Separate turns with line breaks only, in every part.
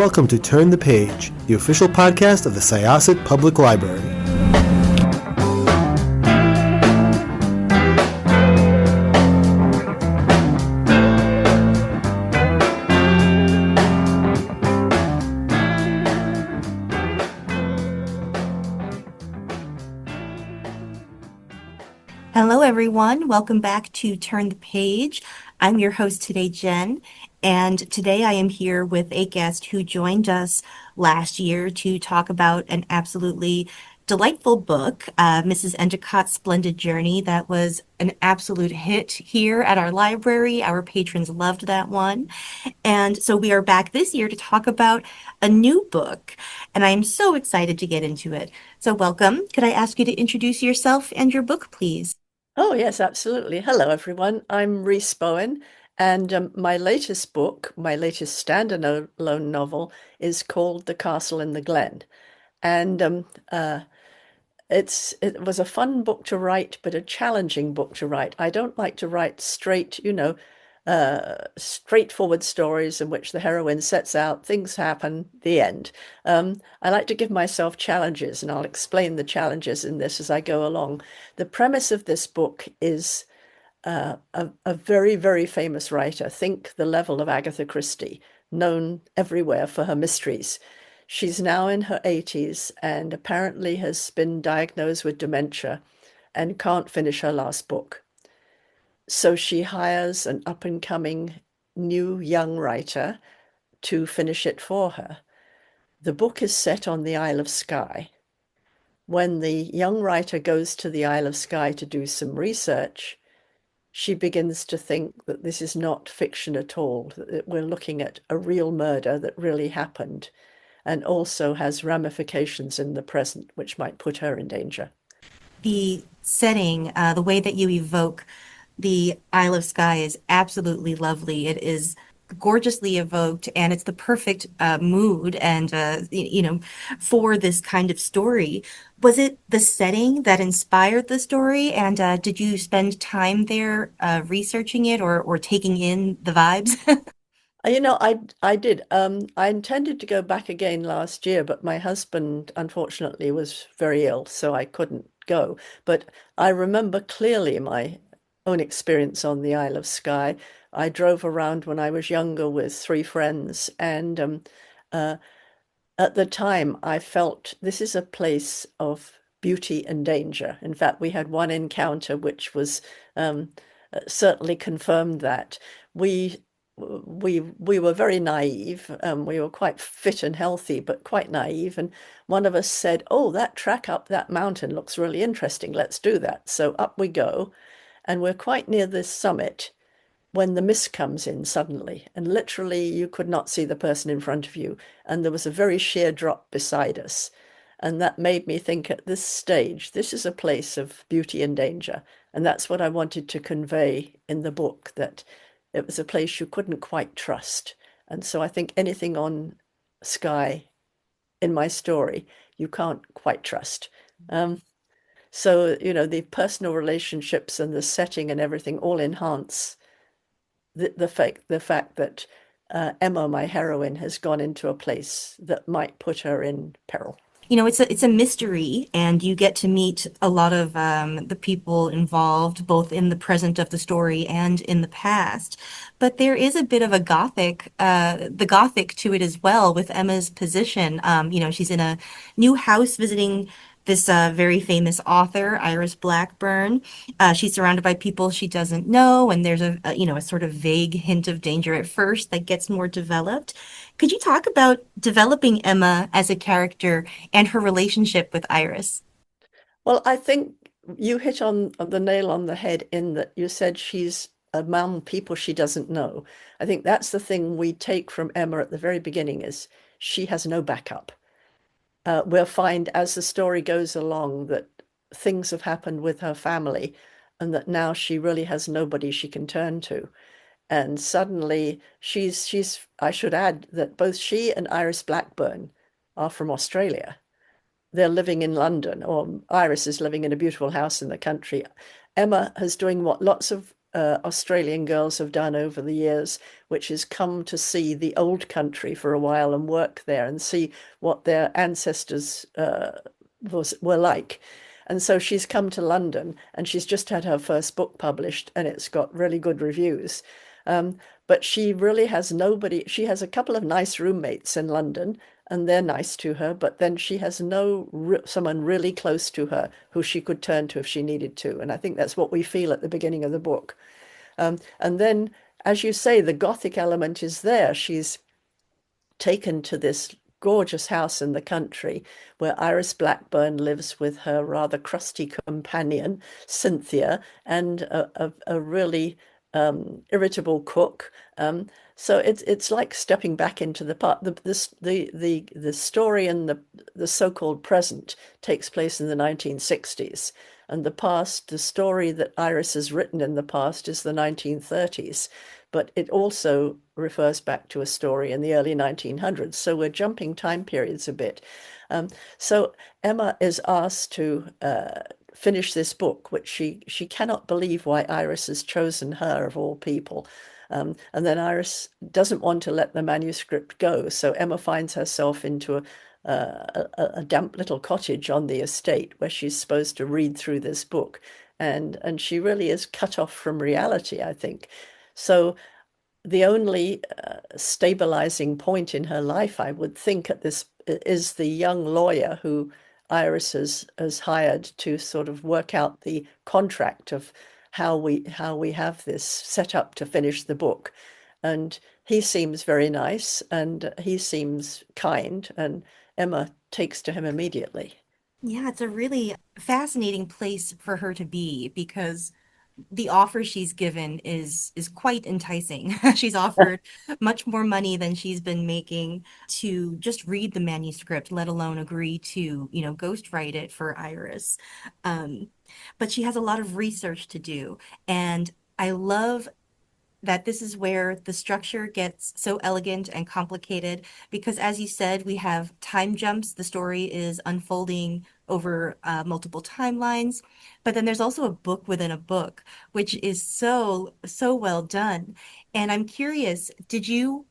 welcome to Turn the Page, the official podcast of the Syosset Public Library.
Hello, everyone. Welcome back to Turn the Page. I'm your host today, Jen, and today I am here with a guest who joined us last year to talk about an absolutely delightful book, Mrs. Endicott's Splendid Journey. That was an absolute hit here at our library. Our patrons loved that one. And so we are back this year to talk about a new book, and I am so excited to get into it. So welcome. Could I ask you to introduce yourself and your book, please?
Oh, yes, absolutely. Hello, everyone. I'm Rhys Bowen, and my latest book, my latest standalone novel, is called The Castle in the Glen. And it was a fun book to write, but a challenging book to write. I don't like to write straight, straightforward stories in which the heroine sets out, things happen, the end. I like to give myself challenges, and I'll explain the challenges in this as I go along. The premise of this book is a very, very famous writer. Think the level of Agatha Christie, known everywhere for her mysteries. She's now in her 80s and apparently has been diagnosed with dementia and can't finish her last book. So she hires an up-and-coming new young writer to finish it for her. The book is set on the Isle of Skye. When the young writer goes to the Isle of Skye to do some research, she begins to think that this is not fiction at all, that we're looking at a real murder that really happened and also has ramifications in the present, which might put her in danger.
The setting, the way that you evoke the Isle of Skye is absolutely lovely. It is gorgeously evoked, and it's the perfect mood and for this kind of story. Was it the setting that inspired the story? And did you spend time there researching it or taking in the vibes?
I did. I intended to go back again last year, but my husband unfortunately was very ill, so I couldn't go. But I remember clearly my own experience on the Isle of Skye. I drove around when I was younger with three friends, and uh, at the time I felt this is a place of beauty and danger. In fact, we had one encounter which was certainly confirmed that. We we were very naive. We were quite fit and healthy, but quite naive. And one of us said, "Oh, that track up that mountain looks really interesting. Let's do that." So up we go, and we're quite near this summit when the mist comes in suddenly, and literally you could not see the person in front of you, and there was a very sheer drop beside us. And that made me think at this stage, this is a place of beauty and danger. And that's what I wanted to convey in the book, that it was a place you couldn't quite trust. And so I think anything on Skye in my story, you can't quite trust. Um, the personal relationships and the setting and everything all enhance the fact that Emma, my heroine, has gone into a place that might put her in peril.
It's a mystery, and you get to meet a lot of the people involved, both in the present of the story and in the past. But there is a bit of the gothic to it as well with Emma's position. She's in a new house visiting this very famous author, Iris Blackburn. She's surrounded by people she doesn't know, and there's a sort of vague hint of danger at first that gets more developed. Could you talk about developing Emma as a character and her relationship with Iris?
Well, I think you hit on the nail on the head in that you said she's among people she doesn't know. I think that's the thing we take from Emma at the very beginning is she has no backup. We'll find as the story goes along that things have happened with her family and that now she really has nobody she can turn to. And suddenly I should add that both she and Iris Blackburn are from Australia. They're living in London, or Iris is living in a beautiful house in the country. Emma is doing what lots of Australian girls have done over the years, which is come to see the old country for a while and work there and see what their ancestors were like. And so she's come to London and she's just had her first book published and it's got really good reviews. But she really has nobody. She has a couple of nice roommates in London and they're nice to her, but then she has no someone really close to her who she could turn to if she needed to. And I think that's what we feel at the beginning of the book. And then, as you say, the Gothic element is there. She's taken to this gorgeous house in the country where Iris Blackburn lives with her rather crusty companion, Cynthia, and a really irritable cook. So it's like stepping back into the part. The story in the so-called present takes place in the 1960s, and the past, the story that Iris has written in the past is the 1930s, but it also refers back to a story in the early 1900s. So we're jumping time periods a bit. So Emma is asked to finish this book, which she cannot believe why Iris has chosen her of all people. And then Iris doesn't want to let the manuscript go. So Emma finds herself into a damp little cottage on the estate where she's supposed to read through this book. And she really is cut off from reality, I think. So the only stabilizing point in her life, I would think, at this is the young lawyer who Iris has hired to sort of work out the contract of how we have this set up to finish the book. And he seems very nice and he seems kind, and Emma takes to him immediately.
Yeah, it's a really fascinating place for her to be because the offer she's given is quite enticing. She's offered much more money than she's been making to just read the manuscript, let alone agree to, ghostwrite it for Iris. Um, but she has a lot of research to do, and I love that this is where the structure gets so elegant and complicated because, as you said, we have time jumps. The story is unfolding over multiple timelines, but then there's also a book within a book, which is so well done. And I'm curious, did you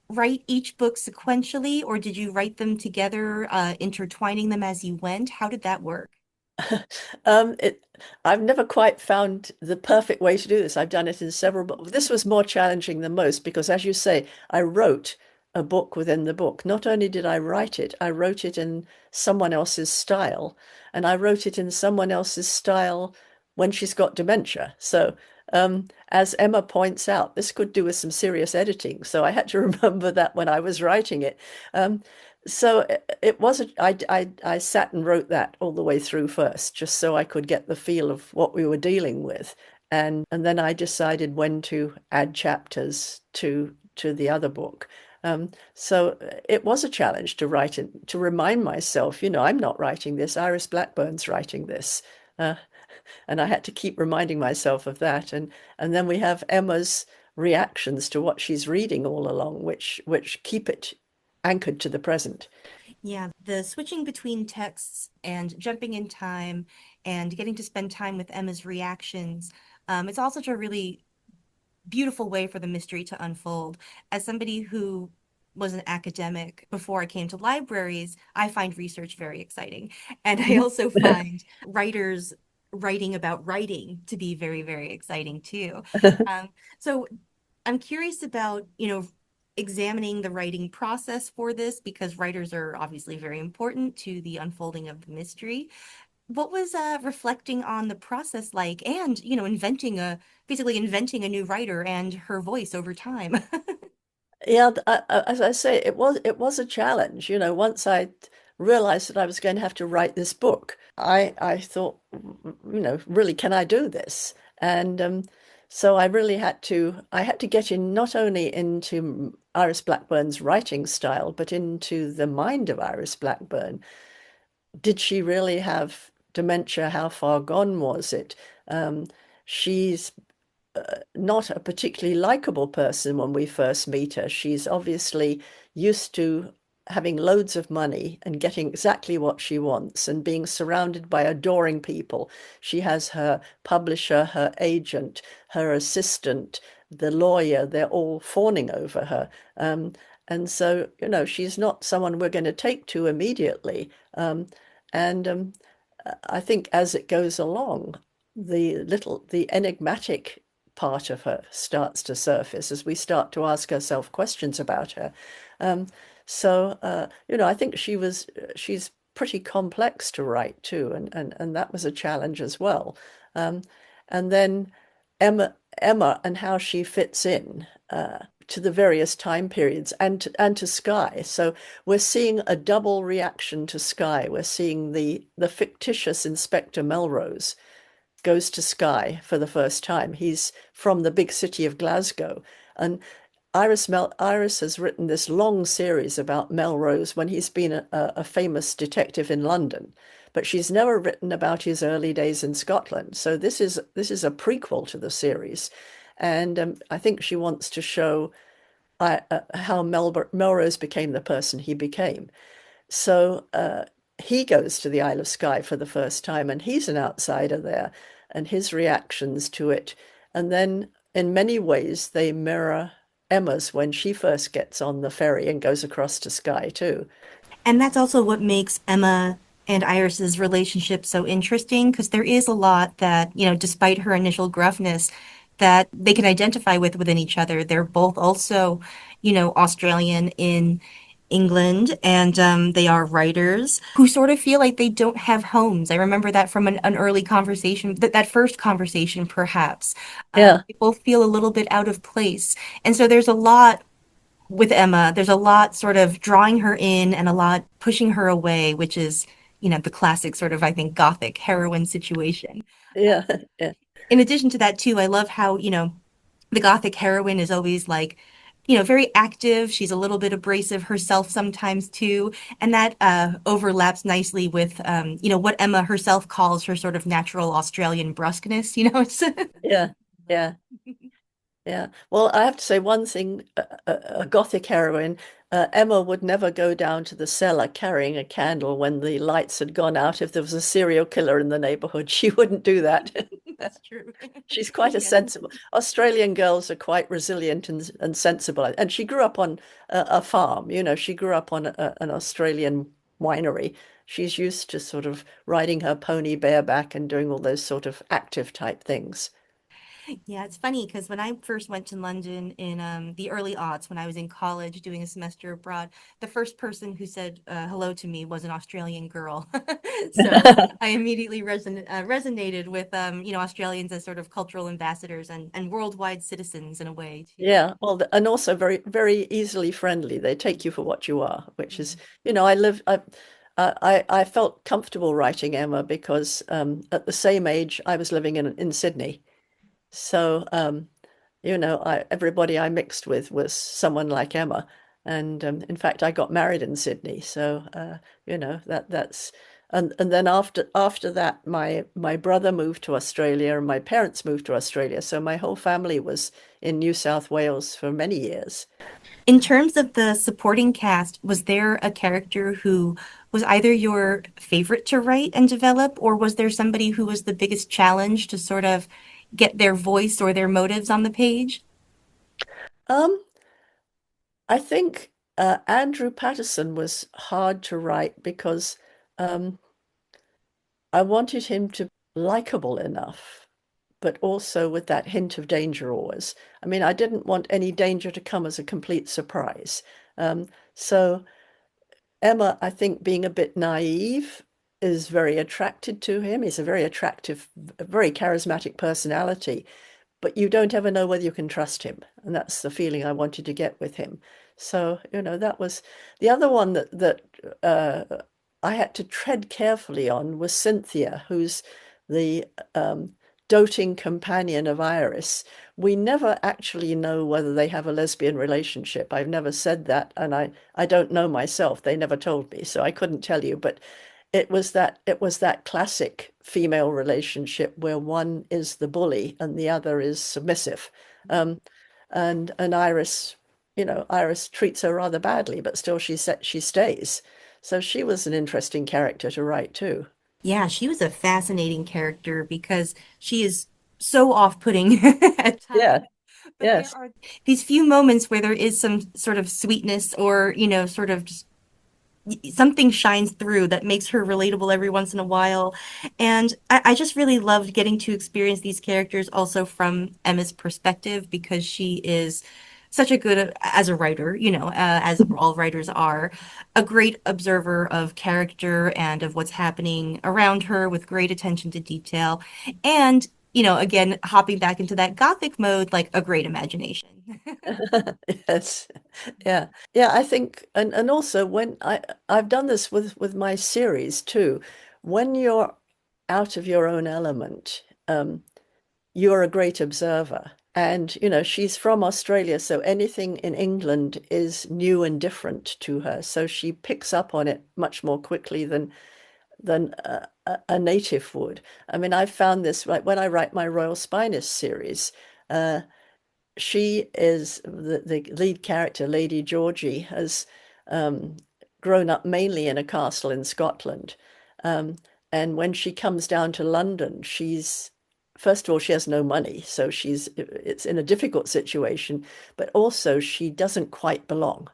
write each book sequentially, or did you write them together, intertwining them as you went? How did that work?
Um, it, I've never quite found the perfect way to do this. I've done it in several, but this was more challenging than most because, as you say, I wrote a book within the book. Not only did I wrote it in someone else's style, and I wrote it in someone else's style when she's got dementia. So, as Emma points out, this could do with some serious editing. So I had to remember that when I was writing it. Um, so it was I sat and wrote that all the way through first, just so I could get the feel of what we were dealing with. And then I decided when to add chapters to the other book. So it was a challenge to write it, to remind myself, I'm not writing this, Iris Blackburn's writing this. Uh, and I had to keep reminding myself of that. And then we have Emma's reactions to what she's reading all along, which keep it anchored to the present.
Yeah, the switching between texts and jumping in time and getting to spend time with Emma's reactions. It's all such a really beautiful way for the mystery to unfold. As somebody who was an academic before I came to libraries, I find research very exciting. And I also find writers writing about writing to be very, very exciting too. So I'm curious about, examining the writing process for this because writers are obviously very important to the unfolding of the mystery. What was reflecting on the process like and, basically inventing a new writer and her voice over time?
Yeah, as I say, it was a challenge. Once I realized that I was going to have to write this book, I thought, really, can I do this? And so I had to get in not only into Iris Blackburn's writing style, but into the mind of Iris Blackburn. Did she really have dementia? How far gone was it? She's not a particularly likable person when we first meet her. She's obviously used to having loads of money and getting exactly what she wants and being surrounded by adoring people. She has her publisher, her agent, her assistant, the lawyer, they're all fawning over her. And so, she's not someone we're going to take to immediately. And I think as it goes along, the enigmatic part of her starts to surface as we start to ask ourselves questions about her. Um, I think she's pretty complex to write too, and that was a challenge as well. Um, and then Emma and how she fits in to the various time periods and to Skye. So we're seeing a double reaction to Skye. We're seeing the fictitious Inspector Melrose goes to Skye for the first time. He's from the big city of Glasgow. And Iris has written this long series about Melrose when he's been a famous detective in London, but she's never written about his early days in Scotland. So this is a prequel to the series, and I think she wants to show how Melrose became the person he became. So he goes to the Isle of Skye for the first time, and he's an outsider there, and his reactions to it. And then, in many ways, they mirror Emma's when she first gets on the ferry and goes across to Skye, too.
And that's also what makes Emma and Iris's relationship so interesting because there is a lot that, despite her initial gruffness, that they can identify with within each other. They're both also, Australian in England, and they are writers who sort of feel like they don't have homes. I remember that from an early conversation, that first conversation, perhaps.
Yeah,
They both feel a little bit out of place. And so there's a lot with Emma, there's a lot sort of drawing her in and a lot pushing her away, which is, the classic sort of, I think, gothic heroine situation.
yeah, yeah,
In addition to that, too, I love how, the gothic heroine is always like, very active. She's a little bit abrasive herself sometimes, too. And that overlaps nicely with, what Emma herself calls her sort of natural Australian brusqueness. It's
yeah, yeah. Yeah. Well, I have to say one thing, a Gothic heroine, Emma would never go down to the cellar carrying a candle when the lights had gone out. If there was a serial killer in the neighborhood, she wouldn't do that.
that's true.
She's quite a
Yes.
sensible. Australian girls are quite resilient and sensible. And she grew up on a farm, she grew up on an Australian winery. She's used to sort of riding her pony bareback and doing all those sort of active type things.
Yeah, it's funny because when I first went to London in the early aughts, when I was in college doing a semester abroad, the first person who said hello to me was an Australian girl. So I immediately resonated with Australians as sort of cultural ambassadors and worldwide citizens in a way too.
Yeah, well, and also very, very easily friendly. They take you for what you are, which is,
Mhm.
I felt comfortable writing Emma because at the same age I was living in Sydney. So everybody I mixed with was someone like Emma, and in fact, I got married in Sydney. So that's and then after that, my brother moved to Australia, and my parents moved to Australia. So my whole family was in New South Wales for many years.
In terms of the supporting cast, was there a character who was either your favorite to write and develop, or was there somebody who was the biggest challenge to sort of get their voice or their motives on the page?
Um, I think Andrew Patterson was hard to write because um, I wanted him to be likable enough, but also with that hint of danger always. I mean, I didn't want any danger to come as a complete surprise. So Emma, I think, being a bit naive is very attracted to him. He's a very attractive, very charismatic personality, but you don't ever know whether you can trust him. And that's the feeling I wanted to get with him. So that was the other one that I had to tread carefully on was Cynthia, who's the doting companion of Iris. We never actually know whether they have a lesbian relationship. I've never said that, and I don't know myself. They never told me, so I couldn't tell you. But it was that classic female relationship where one is the bully and the other is submissive. Um, and Iris, Iris treats her rather badly, but still she stays. So she was an interesting character to write too.
Yeah, she was a fascinating character because she is so off-putting at
Yeah,
times. But there
yes.
are these few moments where there is some sort of sweetness or, sort of just something shines through that makes her relatable every once in a while. And I just really loved getting to experience these characters also from Emma's perspective because she is such a good, as a writer, as all writers are, a great observer of character and of what's happening around her with great attention to detail. And, again, hopping back into that gothic mode, like a great imagination.
Yes. Yeah. Yeah, I think and also when I've done this with my series too. When you're out of your own element, you're a great observer. And, she's from Australia, so anything in England is new and different to her. So she picks up on it much more quickly than a native would. I mean, I found this like when I write my Royal Spinist series. She is the lead character, Lady Georgie, has um, grown up mainly in a castle in Scotland. Um, and when she comes down to London, first of all, she has no money, so it's in a difficult situation, but also she doesn't quite belong.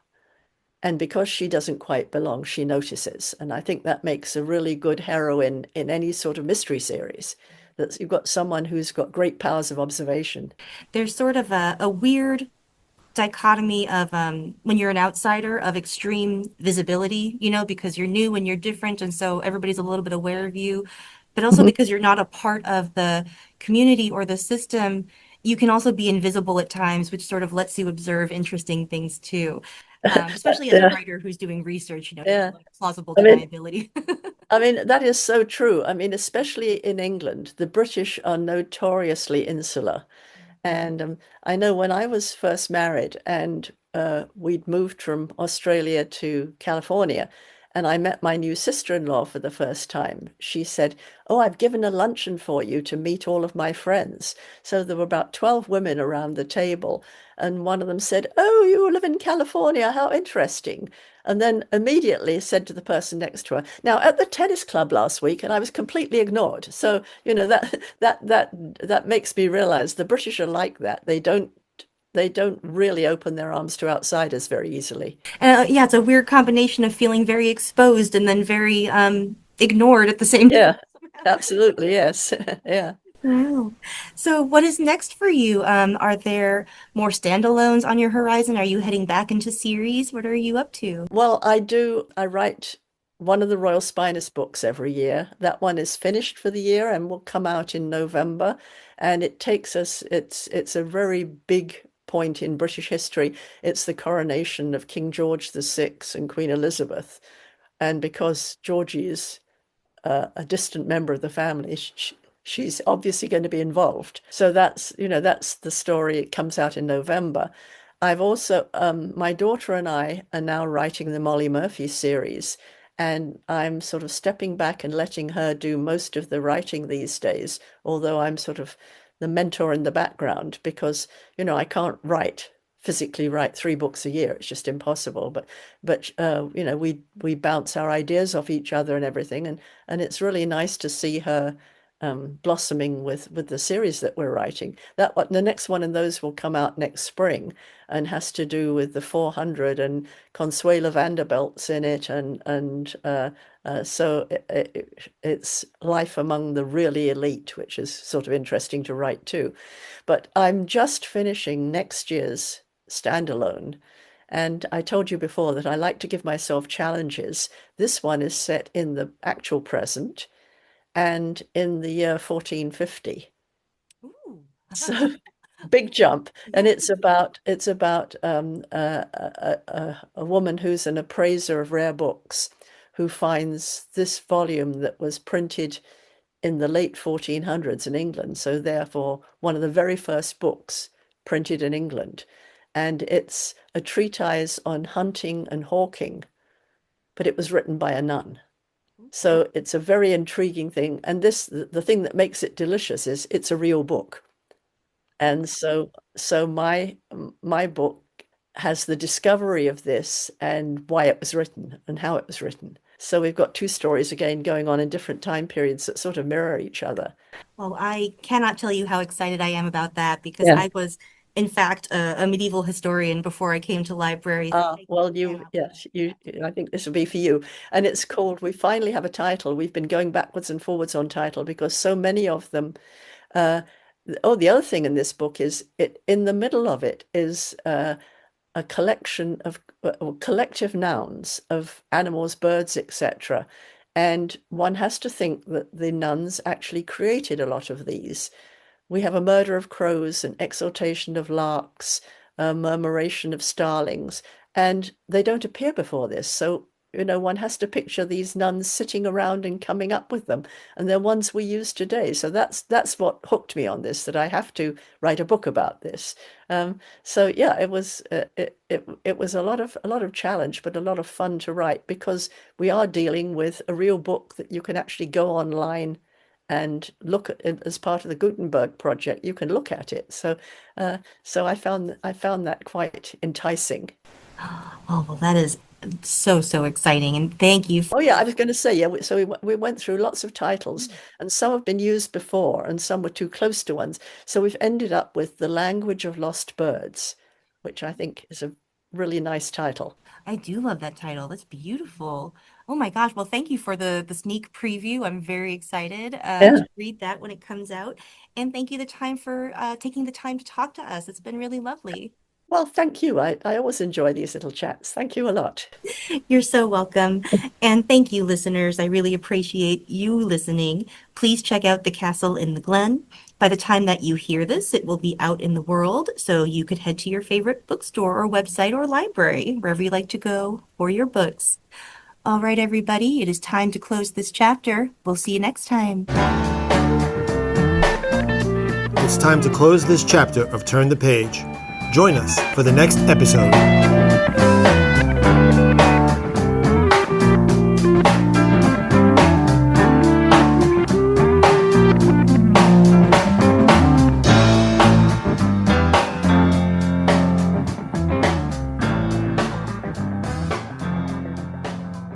And because she doesn't quite belong, she notices. And I think that makes a really good heroine in any sort of mystery series. That you've got someone who's got great powers of observation.
There's sort of a weird dichotomy of when you're an outsider of extreme visibility, because you're new and you're different, and so everybody's a little bit aware of you. But also because you're not a part of the community or the system, you can also be invisible at times, which sort of lets you observe interesting things too. Especially as a
Yeah,
writer who's doing research, there's a
yeah.
lot of plausible
I mean,
deniability.
I mean that is so true. I mean, especially in England, the British are notoriously insular. And I know when I was first married and we'd moved from Australia to California, and I met my new sister-in-law for the first time, she said, "Oh, I've given a luncheon for you to meet all of my friends." So there were about 12 women around the table, and one of them said, "Oh, you live in California, how interesting." And then immediately said to the person next to her, "Now, at the tennis club last week," and I was completely ignored. So, that makes me realize the British are like that. They don't really open their arms to outsiders very easily.
Yeah, it's a weird combination of feeling very exposed and then very ignored at the same time.
Yeah, absolutely, yes. Yeah.
Wow. So what is next for you? Are there more standalones on your horizon? Are you heading back into series? What are you up to?
Well, I write one of the Royal Spinus books every year. That one is finished for the year and will come out in November. And it's a very big point in British history. It's the coronation of King George VI and Queen Elizabeth. And because Georgie is a distant member of the family, she's obviously going to be involved. So that's the story. It comes out in November. I've also, my daughter and I are now writing the Molly Murphy series, and I'm sort of stepping back and letting her do most of the writing these days, although I'm sort of the mentor in the background because, I can't physically write 3 books a year. It's just impossible. But we bounce our ideas off each other and everything, and it's really nice to see her blossoming with the series that we're writing. The next one in those will come out next spring, and has to do with the 400 and Consuelo Vanderbilt's in it, so it's life among the really elite, which is sort of interesting to write too. But I'm just finishing next year's standalone. And I told you before that I like to give myself challenges. This one is set in the actual present and in the year 1450.
Ooh.
So big jump. And
Yeah.
it's about a woman who's an appraiser of rare books who finds this volume that was printed in the late 1400s in England. So therefore, one of the very first books printed in England. And it's a treatise on hunting and hawking, but it was written by a nun. So it's a very intriguing thing. And the thing that makes it delicious is it's a real book. And so my book has the discovery of this and why it was written and how it was written. So we've got two stories again going on in different time periods that sort of mirror each other.
Well, I cannot tell you how excited I am about that because
Yeah.
I was, in fact, a medieval historian before I came to libraries.
Well,
Yeah.
yes, I think this will be for you. And it's called, we finally have a title. We've been going backwards and forwards on title because so many of them. Uh, the other thing in this book is in the middle of it is a collection of or collective nouns of animals, birds, etc. And one has to think that the nuns actually created a lot of these. We have a murder of crows, an exultation of larks, a murmuration of starlings, and they don't appear before this. So, one has to picture these nuns sitting around and coming up with them, and they're ones we use today. So that's what hooked me on this, that I have to write a book about this. So yeah, it was a lot of challenge, but a lot of fun to write because we are dealing with a real book that you can actually go online and look at it as part of the Gutenberg project. You can look at it. So I found that quite enticing.
Oh, well, that is so, so exciting. And thank you.
Oh yeah, I was going to say, yeah. So we went through lots of titles, and some have been used before, and some were too close to ones. So we've ended up with The Language of Lost Birds, which I think is a really nice title.
I do love that title. That's beautiful. Oh my gosh. Well, thank you for the sneak preview. I'm very excited
Yeah.
to read that when it comes out. And thank you the time for taking the time to talk to us. It's been really lovely.
Well, thank you. I always enjoy these little chats. Thank you a lot.
You're so welcome. And thank you, listeners. I really appreciate you listening. Please check out The Castle in the Glen. By the time that you hear this, it will be out in the world, so you could head to your favorite bookstore or website or library, wherever you like to go for your books. All right, everybody, it is time to close this chapter. We'll see you next time.
It's time to close this chapter of Turn the Page. Join us for the next episode.